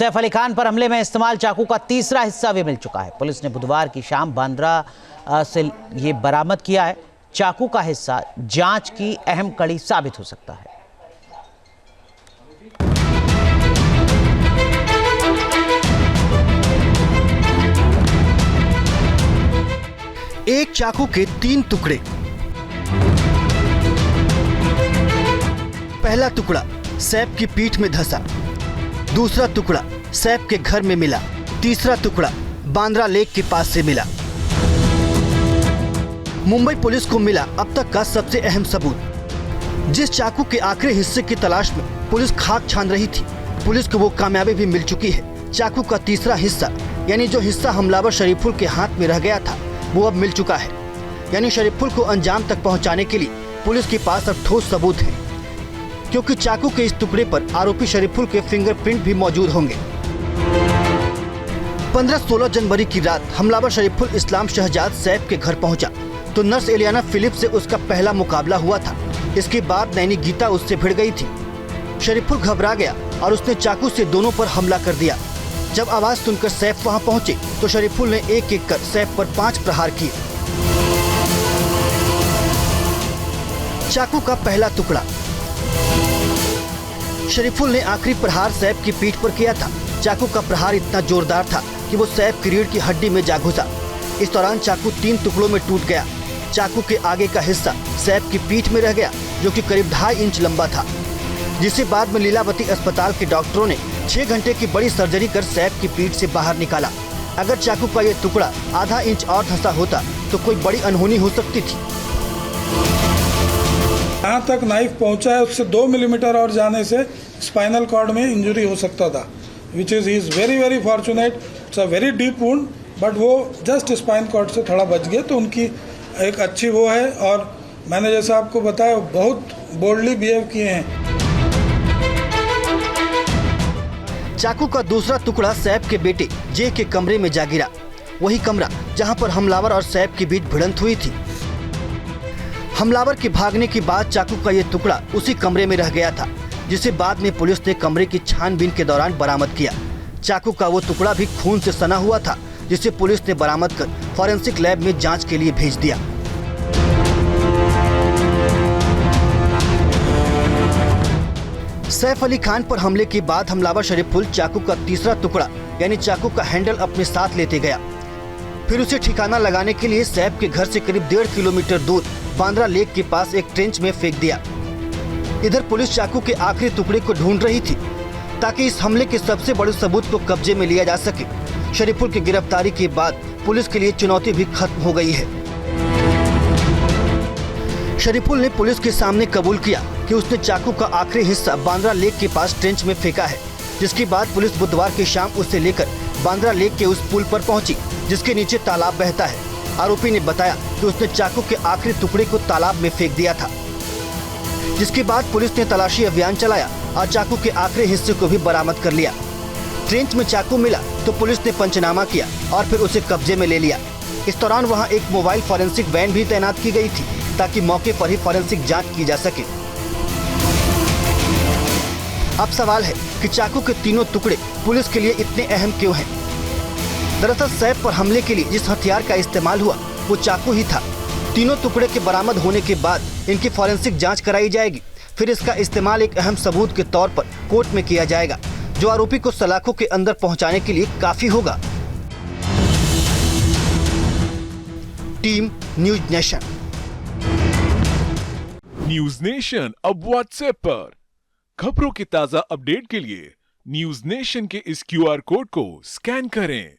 सैफ अली खान पर हमले में इस्तेमाल चाकू का तीसरा हिस्सा भी मिल चुका है। पुलिस ने बुधवार की शाम बांद्रा से ये बरामद किया है। चाकू का हिस्सा जांच की अहम कड़ी साबित हो सकता है। एक चाकू के 3 टुकड़े। पहला टुकड़ा सैफ की पीठ में धंसा, दूसरा टुकड़ा सैफ के घर में मिला, तीसरा टुकड़ा बांद्रा लेक के पास से मिला। मुंबई पुलिस को मिला अब तक का सबसे अहम सबूत। जिस चाकू के आखिरी हिस्से की तलाश में पुलिस खाक छान रही थी, पुलिस को वो कामयाबी भी मिल चुकी है। चाकू का तीसरा हिस्सा यानी जो हिस्सा हमलावर शरीफुल के हाथ में रह गया था वो अब मिल चुका है। यानी शरीफुल को अंजाम तक पहुंचाने के लिए पुलिस के पास अब ठोस सबूत है, क्योंकि चाकू के इस टुकड़े पर आरोपी शरीफुल के फिंगरप्रिंट भी मौजूद होंगे। 15-16 जनवरी की रात हमलावर शरीफुल इस्लाम शहजाद सैफ के घर पहुंचा तो नर्स एलियाना फिलिप से उसका पहला मुकाबला हुआ था। इसके बाद नैनी गीता उससे भिड़ गई थी। शरीफुल घबरा गया और उसने चाकू से दोनों पर हमला कर दिया। जब आवाज सुनकर सैफ वहां पहुंचे तो शरीफुल ने एक एक कर सैफ पर 5 प्रहार किए। चाकू का पहला टुकड़ा। शरीफुल ने आखिरी प्रहार सैफ की पीठ पर किया था। चाकू का प्रहार इतना जोरदार था कि वो सैफ की रीढ़ की हड्डी में जा घुसा। इस दौरान चाकू 3 टुकड़ों में टूट गया। चाकू के आगे का हिस्सा सैफ की पीठ में रह गया, जो कि करीब 2.5 इंच लंबा था, जिसे बाद में लीलावती अस्पताल के डॉक्टरों ने 6 घंटे की बड़ी सर्जरी कर सैफ की पीठ से बाहर निकाला। अगर चाकू का ये टुकड़ा आधा इंच और धंसा होता तो कोई बड़ी अनहोनी हो सकती थी। जहाँ तक नाइफ पहुँचा है उससे 2 मिलीमीटर और जाने से स्पाइनल कॉर्ड में इंजरी हो सकता था, which is very fortunate. It's a very deep wound, but वो जस्ट स्पाइन कॉर्ड से थोड़ा बच गया, तो उनकी एक अच्छी वो है। और मैंने जैसा आपको बताया बहुत बोल्डली बिहेव किए हैं। चाकू का दूसरा टुकड़ा सैफ के बेटे जे के कमरे में जा गिरा, वही कमरा जहां पर हमलावर और सैफ के बीच भिड़ंत हुई थी। हमलावर के भागने के बाद चाकू का ये टुकड़ा उसी कमरे में रह गया था, जिसे बाद में पुलिस ने कमरे की छानबीन के दौरान बरामद किया। चाकू का वो टुकड़ा भी खून से सना हुआ था, जिसे पुलिस ने बरामद कर फॉरेंसिक लैब में जांच के लिए भेज दिया। सैफ अली खान पर हमले के बाद हमलावर शरीफुल चाकू का तीसरा टुकड़ा यानी चाकू का हैंडल अपने साथ लेते गया। फिर उसे ठिकाना लगाने के लिए सैफ के घर से करीब 1.5 किलोमीटर दूर बांद्रा लेक के पास एक ट्रेंच में फेंक दिया। इधर पुलिस चाकू के आखिरी टुकड़े को ढूंढ रही थी ताकि इस हमले के सबसे बड़े सबूत को कब्जे में लिया जा सके। शरीफुल की गिरफ्तारी के बाद पुलिस के लिए चुनौती भी खत्म हो गई है। शरीफुल ने पुलिस के सामने कबूल किया कि उसने चाकू का आखिरी हिस्सा बांद्रा लेक के पास ट्रेंच में फेंका है, जिसके बाद पुलिस बुधवार की शाम उसे लेकर बांद्रा लेक के उस पुल पर पहुंची जिसके नीचे तालाब बहता है। आरोपी ने बताया कि उसने चाकू के आखिरी टुकड़े को तालाब में फेंक दिया था, जिसके बाद पुलिस ने तलाशी अभियान चलाया और चाकू के आखिरी हिस्से को भी बरामद कर लिया। ट्रेंच में चाकू मिला तो पुलिस ने पंचनामा किया और फिर उसे कब्जे में ले लिया। इस दौरान वहां एक मोबाइल फॉरेंसिक वैन भी तैनात की गई थी ताकि मौके पर ही फॉरेंसिक जांच की जा सके। अब सवाल है कि चाकू के तीनों टुकड़े पुलिस के लिए इतने अहम क्यों हैं? दरअसल सैफ पर हमले के लिए जिस हथियार का इस्तेमाल हुआ वो चाकू ही था। तीनों टुकड़े के बरामद होने के बाद इनकी फॉरेंसिक जांच कराई जाएगी। फिर इसका इस्तेमाल एक अहम सबूत के तौर पर कोर्ट में किया जाएगा, जो आरोपी को सलाखों के अंदर पहुंचाने के लिए काफी होगा। Team news nation. News nation अब व्हाट्सएप पर खबरों की ताजा अपडेट के लिए न्यूज नेशन के इस QR कोड को स्कैन करें।